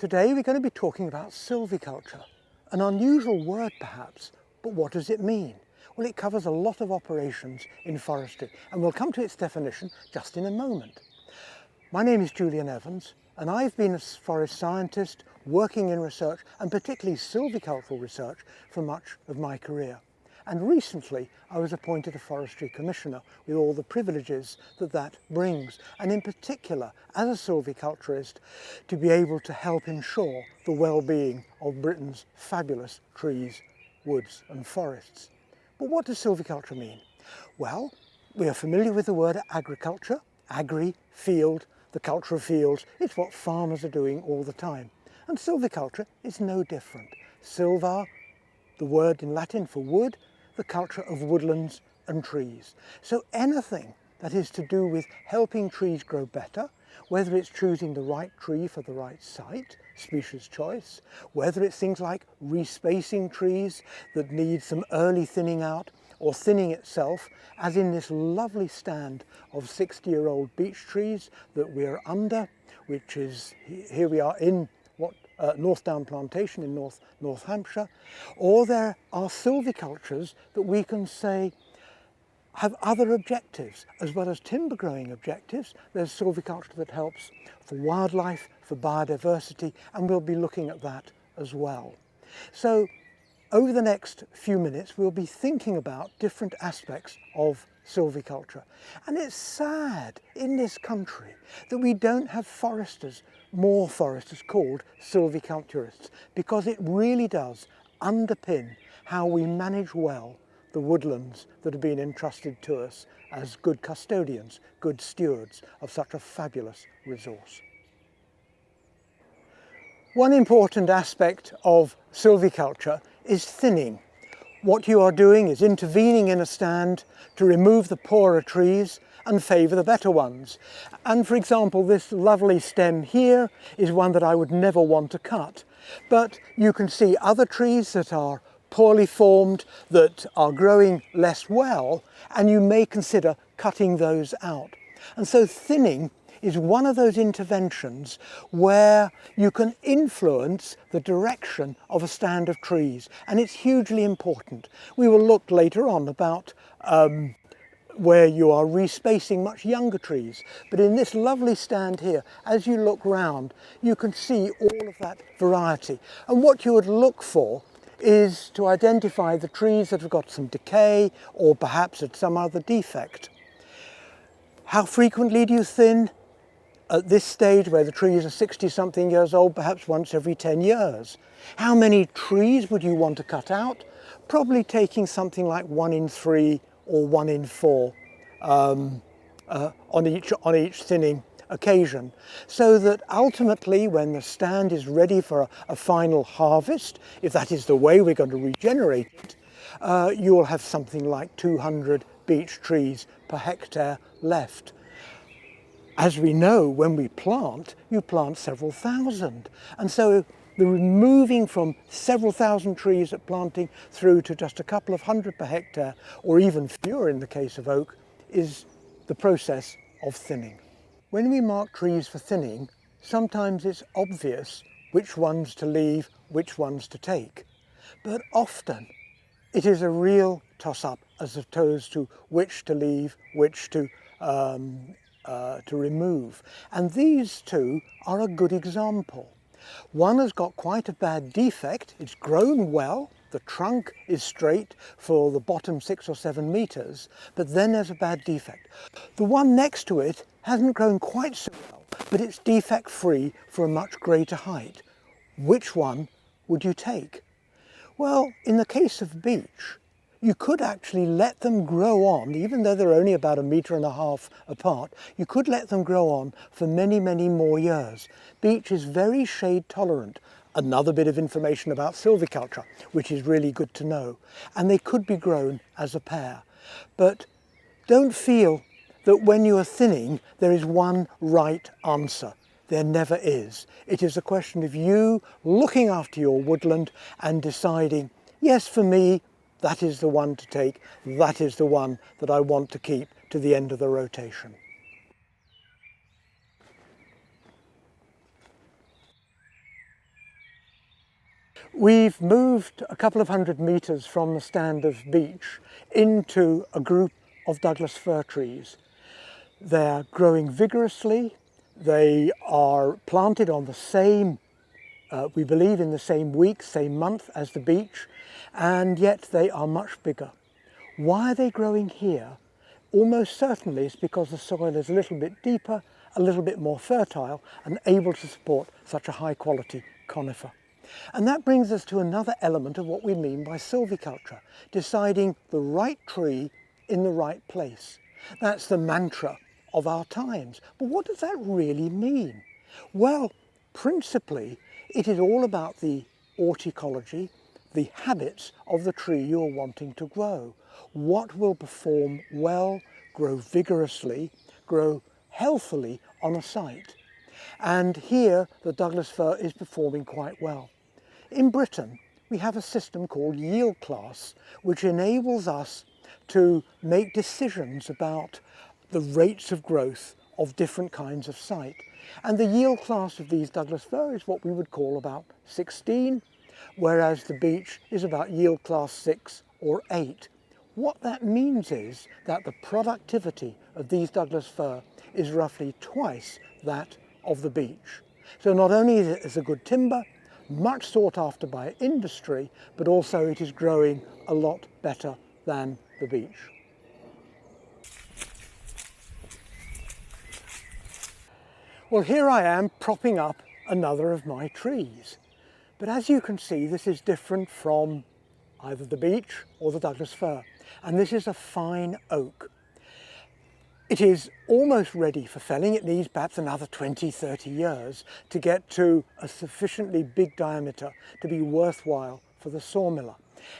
Today we're going to be talking about silviculture, an unusual word perhaps, but what does it mean? Well, it covers a lot of operations in forestry, and we'll come to its definition just in a moment. My name is Julian Evans, and I've been a forest scientist working in research, and particularly silvicultural research, for much of my career. And recently I was appointed a Forestry Commissioner with all the privileges that that brings, and in particular as a silviculturist to be able to help ensure the well-being of Britain's fabulous trees, woods and forests. But what does silviculture mean? Well, we are familiar with the word agriculture, agri, field, the culture of fields. It's what farmers are doing all the time. And silviculture is no different. Silva, the word in Latin for wood, the culture of woodlands and trees. So anything that is to do with helping trees grow better, whether it's choosing the right tree for the right site, species choice, whether it's things like respacing trees that need some early thinning out, or thinning itself, as in this lovely stand of 60-year-old beech trees that we're under, which is, here we are in North Down Plantation in North Hampshire, or there are silvicultures that we can say have other objectives as well as timber growing objectives. There's silviculture that helps for wildlife, for biodiversity, and we'll be looking at that as well. So over the next few minutes we'll be thinking about different aspects of silviculture. And it's sad in this country that we don't have more foresters called silviculturists, because it really does underpin how we manage well the woodlands that have been entrusted to us as good custodians, good stewards of such a fabulous resource. One important aspect of silviculture is thinning. What you are doing is intervening in a stand to remove the poorer trees and favour the better ones. And for example, this lovely stem here is one that I would never want to cut. But you can see other trees that are poorly formed, that are growing less well, and you may consider cutting those out. And so thinning is one of those interventions where you can influence the direction of a stand of trees, and it's hugely important. We will look later on about where you are respacing much younger trees, but in this lovely stand here, as you look round, you can see all of that variety. And what you would look for is to identify the trees that have got some decay or perhaps at some other defect. How frequently do you thin? At this stage where the trees are 60-something years old, perhaps once every 10 years. How many trees would you want to cut out? Probably taking something like 1 in 3 or 1 in 4 on each thinning occasion, so that ultimately when the stand is ready for a final harvest, if that is the way we're going to regenerate it, you will have something like 200 beech trees per hectare left. As we know, when we plant, you plant several thousand. And so the removing from several thousand trees at planting through to just a couple of hundred per hectare, or even fewer in the case of oak, is the process of thinning. When we mark trees for thinning, sometimes it's obvious which ones to leave, which ones to take. But often it is a real toss-up as opposed to which to leave, which to remove. And these two are a good example. One has got quite a bad defect. It's grown well, the trunk is straight for the bottom 6 or 7 meters, but then there's a bad defect. The one next to it hasn't grown quite so well, but it's defect free for a much greater height. Which one would you take? Well, in the case of beech, you could actually let them grow on, even though they're only about 1.5 meters apart, you could let them grow on for many, many more years. Beech is very shade tolerant. Another bit of information about silviculture, which is really good to know. And they could be grown as a pair. But don't feel that when you are thinning, there is one right answer. There never is. It is a question of you looking after your woodland and deciding, yes, for me, that is the one to take, that is the one that I want to keep to the end of the rotation. We've moved a couple of 100 metres from the stand of beech into a group of Douglas fir trees. They're growing vigorously. They are planted on the same, we believe in the same week, same month as the beech, and yet they are much bigger. Why are they growing here? Almost certainly it's because the soil is a little bit deeper, a little bit more fertile, and able to support such a high quality conifer. And that brings us to another element of what we mean by silviculture, deciding the right tree in the right place. That's the mantra of our times. But what does that really mean? Well, principally, it is all about the horticology, the habits of the tree you're wanting to grow. What will perform well, grow vigorously, grow healthily on a site. And here the Douglas fir is performing quite well. In Britain, we have a system called yield class, which enables us to make decisions about the rates of growth of different kinds of site. And the yield class of these Douglas fir is what we would call about 16, whereas the beech is about yield class 6 or 8. What that means is that the productivity of these Douglas fir is roughly twice that of the beech. So not only is it a good timber, much sought after by industry, but also it is growing a lot better than the beech. Well, here I am propping up another of my trees. But as you can see, this is different from either the beech or the Douglas fir. And this is a fine oak. It is almost ready for felling. It needs perhaps another 20, 30 years to get to a sufficiently big diameter to be worthwhile for the sawmiller.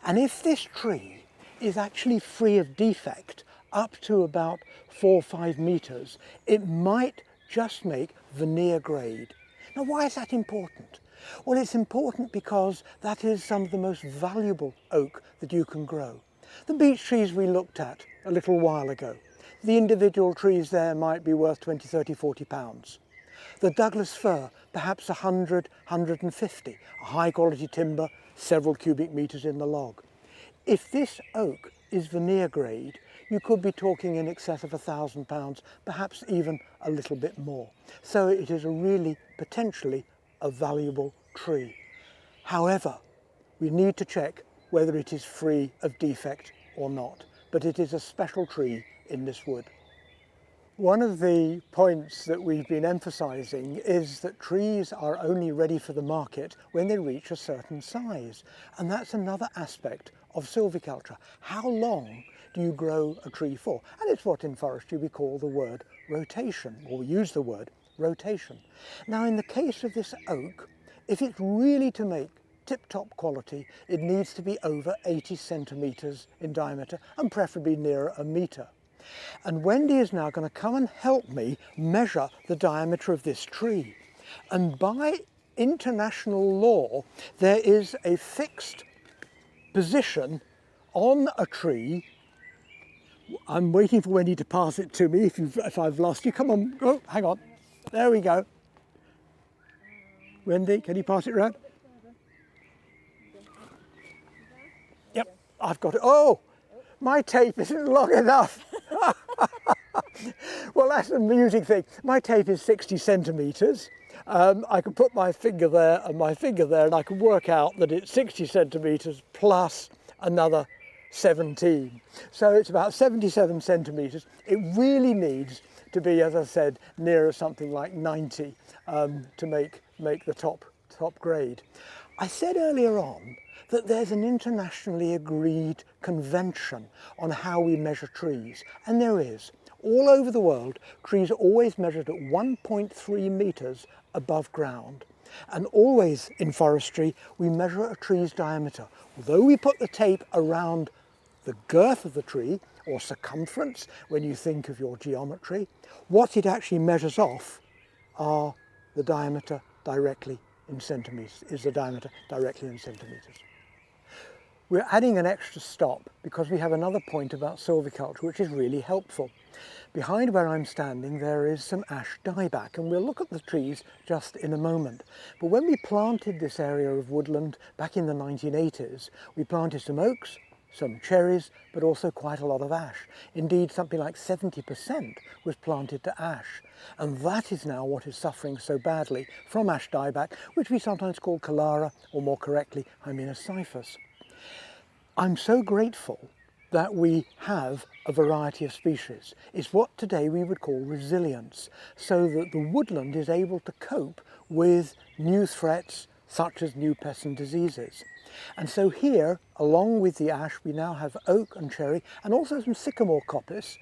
And if this tree is actually free of defect up to about 4 or 5 meters, it might just make veneer grade. Now, why is that important? Well, it's important because that is some of the most valuable oak that you can grow. The beech trees we looked at a little while ago, the individual trees there might be worth 20, 30, 40 pounds. The Douglas fir, perhaps 100, 150, a high quality timber, several cubic meters in the log. If this oak is veneer grade, you could be talking in excess of £1,000, perhaps even a little bit more. So it is a really potentially a valuable tree. However, we need to check whether it is free of defect or not, but it is a special tree in this wood. One of the points that we've been emphasising is that trees are only ready for the market when they reach a certain size, and that's another aspect of silviculture. How long do you grow a tree for? And it's what in forestry we call the word rotation, or we use the word rotation. Now, in the case of this oak, if it's really to make tip-top quality, it needs to be over 80 centimetres in diameter and preferably nearer a metre. And Wendy is now going to come and help me measure the diameter of this tree. And by international law, there is a fixed position on a tree. I'm waiting for Wendy to pass it to me if I've lost you. Come on, oh, hang on. There we go. Wendy, can you pass it round? Yep, I've got it. Oh, my tape isn't long enough. Well, that's the amusing thing. My tape is 60 centimetres. I can put my finger there and my finger there, and I can work out that it's 60 centimetres plus another 17. So it's about 77 centimetres. It really needs to be, as I said, nearer something like 90 to make the top grade. I said earlier on that there's an internationally agreed convention on how we measure trees, and there is. All over the world, trees are always measured at 1.3 metres above ground. And always in forestry, we measure a tree's diameter. Although we put the tape around the girth of the tree, or circumference, when you think of your geometry, what it actually measures off are the diameter directly in centimetres, is the diameter directly in centimetres. We're adding an extra stop because we have another point about silviculture which is really helpful. Behind where I'm standing there is some ash dieback, and we'll look at the trees just in a moment. But when we planted this area of woodland back in the 1980s, we planted some oaks, some cherries, but also quite a lot of ash. Indeed, something like 70% was planted to ash. And that is now what is suffering so badly from ash dieback, which we sometimes call cholera, or more correctly, Hymenacyphus. I'm so grateful that we have a variety of species. It's what today we would call resilience, so that the woodland is able to cope with new threats such as new pests and diseases. And so here, along with the ash, we now have oak and cherry, and also some sycamore coppice,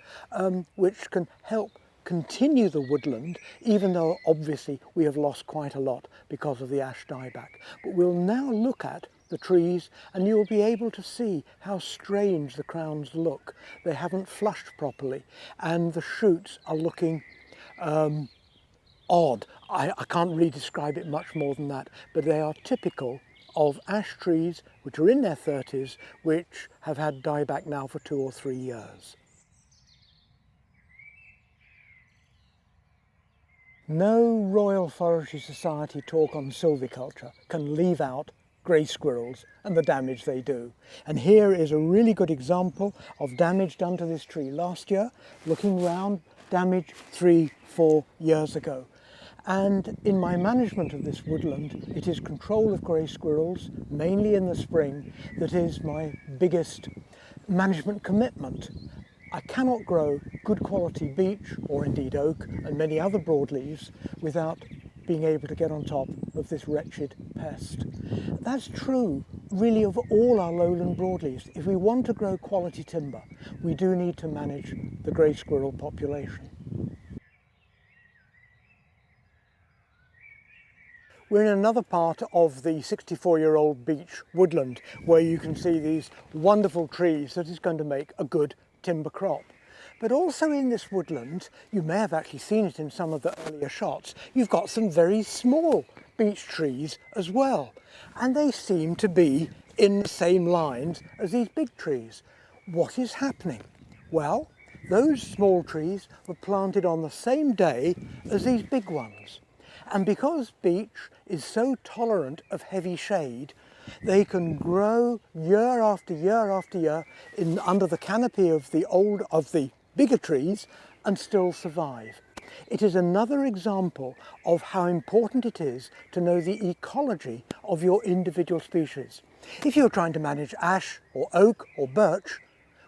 which can help continue the woodland, even though obviously we have lost quite a lot because of the ash dieback. But we'll now look at the trees, and you'll be able to see how strange the crowns look. They haven't flushed properly, and the shoots are looking odd. I can't really describe it much more than that, but they are typical of ash trees which are in their 30s, which have had dieback now for 2 or 3 years. No Royal Forestry Society talk on silviculture can leave out grey squirrels and the damage they do. And here is a really good example of damage done to this tree last year. Looking round, damage 3-4 years ago. And in my management of this woodland, it is control of grey squirrels, mainly in the spring, that is my biggest management commitment. I cannot grow good quality beech, or indeed oak, and many other broadleaves without being able to get on top of this wretched pest. That's true really of all our lowland broadleaves. If we want to grow quality timber, we do need to manage the grey squirrel population. We're in another part of the 64-year-old beech woodland where you can see these wonderful trees that is going to make a good timber crop. But also in this woodland, you may have actually seen it in some of the earlier shots, you've got some very small beech trees as well. And they seem to be in the same lines as these big trees. What is happening? Well, those small trees were planted on the same day as these big ones. And because beech is so tolerant of heavy shade, they can grow year after year after year under the canopy of the bigger trees and still survive. It is another example of how important it is to know the ecology of your individual species. If you're trying to manage ash or oak or birch,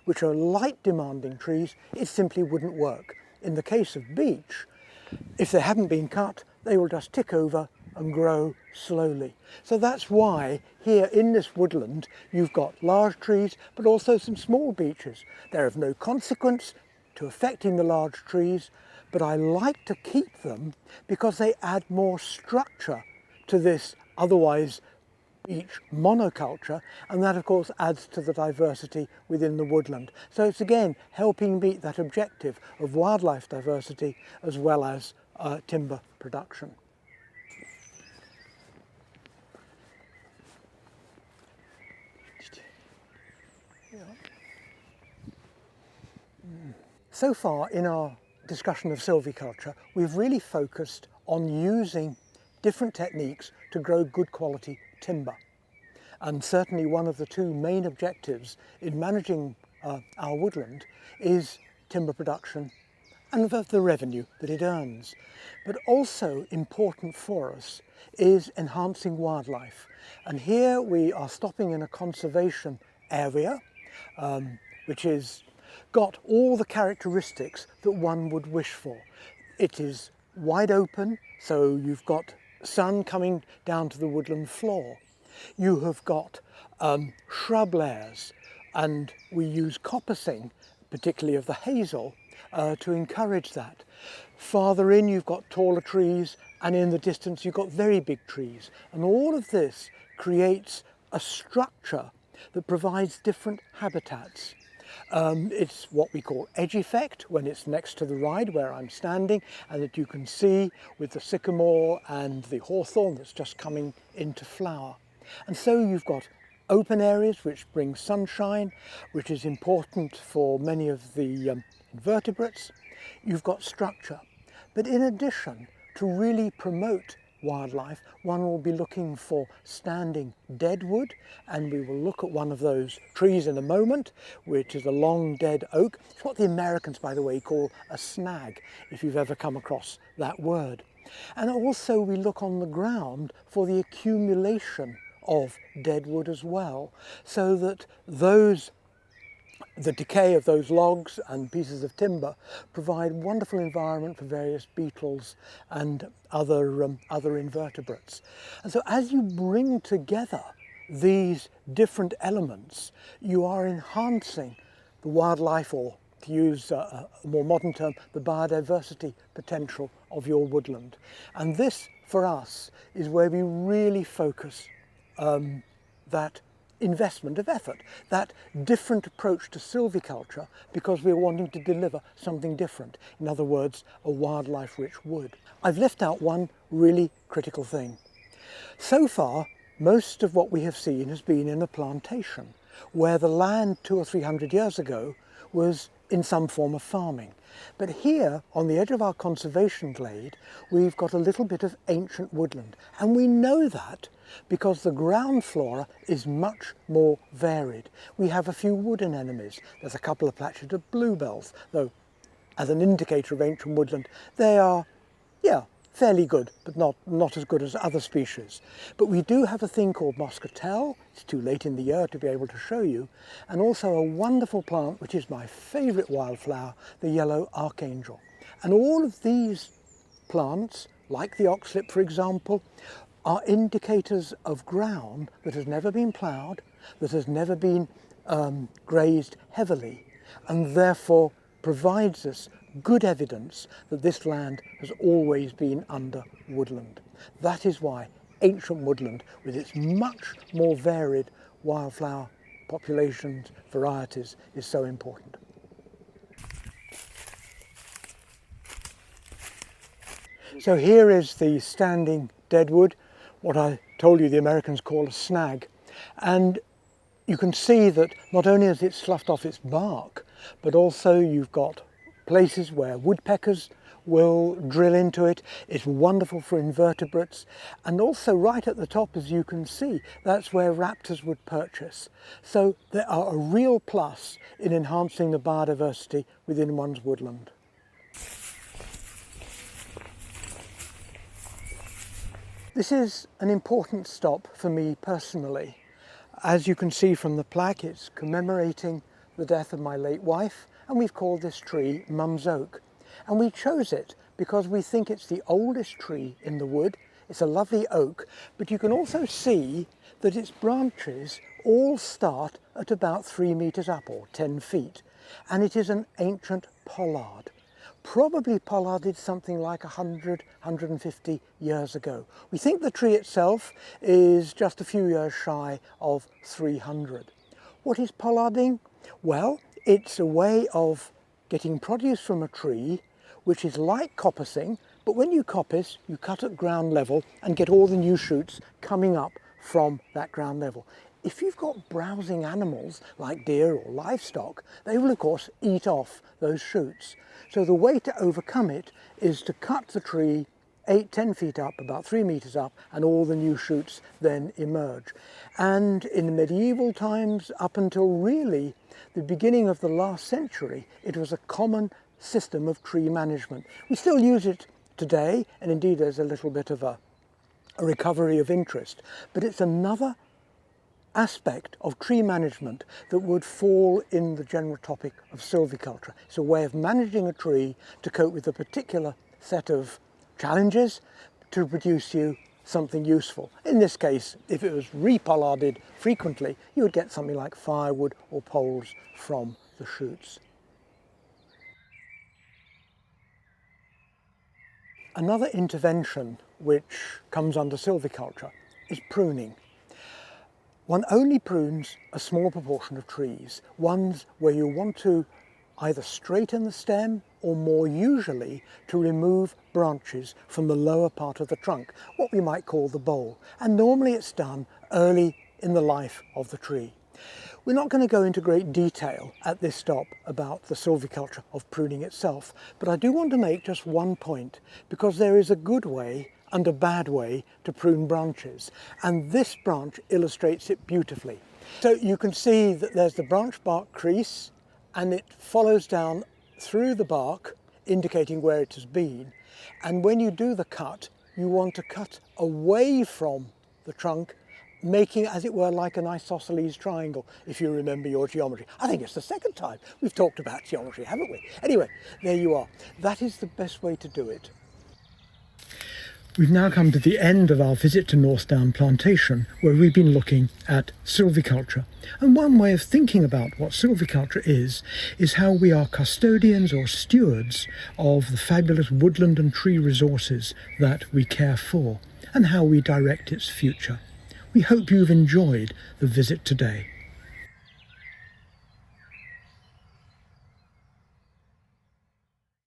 which are light demanding trees, it simply wouldn't work. In the case of beech, if they haven't been cut, they will just tick over and grow slowly. So that's why here in this woodland you've got large trees but also some small beeches. They're of no consequence to affecting the large trees, but I like to keep them because they add more structure to this otherwise beech monoculture, and that of course adds to the diversity within the woodland. So it's again helping meet that objective of wildlife diversity as well as timber production. So far in our discussion of silviculture, we've really focused on using different techniques to grow good quality timber. And certainly one of the two main objectives in managing our woodland is timber production and the revenue that it earns. But also important for us is enhancing wildlife. And here we are stopping in a conservation area, which is got all the characteristics that one would wish for. It is wide open, so you've got sun coming down to the woodland floor. You have got shrub layers, and we use coppicing, particularly of the hazel, to encourage that. Farther in you've got taller trees, and in the distance you've got very big trees. And all of this creates a structure that provides different habitats. It's what we call edge effect when it's next to the ride where I'm standing, and that you can see with the sycamore and the hawthorn that's just coming into flower. And so you've got open areas which bring sunshine, which is important for many of the invertebrates. You've got structure. But in addition, to really promote wildlife, one will be looking for standing deadwood, and we will look at one of those trees in a moment, which is a long dead oak. It's what the Americans, by the way, call a snag, if you've ever come across that word. And also we look on the ground for the accumulation of deadwood as well, so that the decay of those logs and pieces of timber provide wonderful environment for various beetles and other invertebrates. And so as you bring together these different elements, you are enhancing the wildlife, or to use a more modern term, the biodiversity potential of your woodland. And this, for us, is where we really focus that investment of effort, that different approach to silviculture, because we're wanting to deliver something different. In other words, a wildlife-rich wood. I've left out one really critical thing. So far, most of what we have seen has been in a plantation, where the land 200 or 300 years ago was in some form of farming. But here, on the edge of our conservation glade, we've got a little bit of ancient woodland. And we know that because the ground flora is much more varied. We have a few wood anemones. There's a couple of patches of bluebells, though as an indicator of ancient woodland, they are, fairly good, but not as good as other species. But we do have a thing called moscatel. It's too late in the year to be able to show you. And also a wonderful plant, which is my favourite wildflower, the yellow archangel. And all of these plants, like the oxlip, for example, are indicators of ground that has never been ploughed, that has never been grazed heavily, and therefore provides us good evidence that this land has always been under woodland. That is why ancient woodland, with its much more varied wildflower populations, varieties, is so important. So here is the standing deadwood, what I told you the Americans call a snag. And you can see that not only has it sloughed off its bark, but also you've got places where woodpeckers will drill into it. It's wonderful for invertebrates. And also right at the top, as you can see, that's where raptors would purchase. So they are a real plus in enhancing the biodiversity within one's woodland. This is an important stop for me personally. As you can see from the plaque, it's commemorating the death of my late wife, and we've called this tree Mum's Oak. And we chose it because we think it's the oldest tree in the wood. It's a lovely oak, but you can also see that its branches all start at about 3 meters up, or 10 feet. And it is an ancient pollard. Probably pollarded something like 100, 150 years ago. We think the tree itself is just a few years shy of 300. What is pollarding? Well, it's a way of getting produce from a tree which is like coppicing, but when you coppice, you cut at ground level and get all the new shoots coming up from that ground level. If you've got browsing animals like deer or livestock, they will of course eat off those shoots. So the way to overcome it is to cut the tree 8-10 feet up, about 3 meters up, and all the new shoots then emerge. And in the medieval times, up until really the beginning of the last century, it was a common system of tree management. We still use it today, and indeed there's a little bit of a recovery of interest, but it's another aspect of tree management that would fall in the general topic of silviculture. It's a way of managing a tree to cope with a particular set of challenges to produce you something useful. In this case, if it was repollarded frequently, you would get something like firewood or poles from the shoots. Another intervention which comes under silviculture is pruning. One only prunes a small proportion of trees, ones where you want to either straighten the stem or more usually to remove branches from the lower part of the trunk, what we might call the bole. And normally it's done early in the life of the tree. We're not going to go into great detail at this stop about the silviculture of pruning itself, but I do want to make just one point, because there is a good way and a bad way to prune branches, and this branch illustrates it beautifully. So you can see that there's the branch bark crease, and it follows down through the bark, indicating where it has been. And when you do the cut, you want to cut away from the trunk, making, as it were, like an isosceles triangle, if you remember your geometry. I think it's the second time we've talked about geometry, haven't we? Anyway, there you are. That is the best way to do it. We've now come to the end of our visit to Northdown Plantation, where we've been looking at silviculture. And one way of thinking about what silviculture is how we are custodians or stewards of the fabulous woodland and tree resources that we care for, and how we direct its future. We hope you've enjoyed the visit today.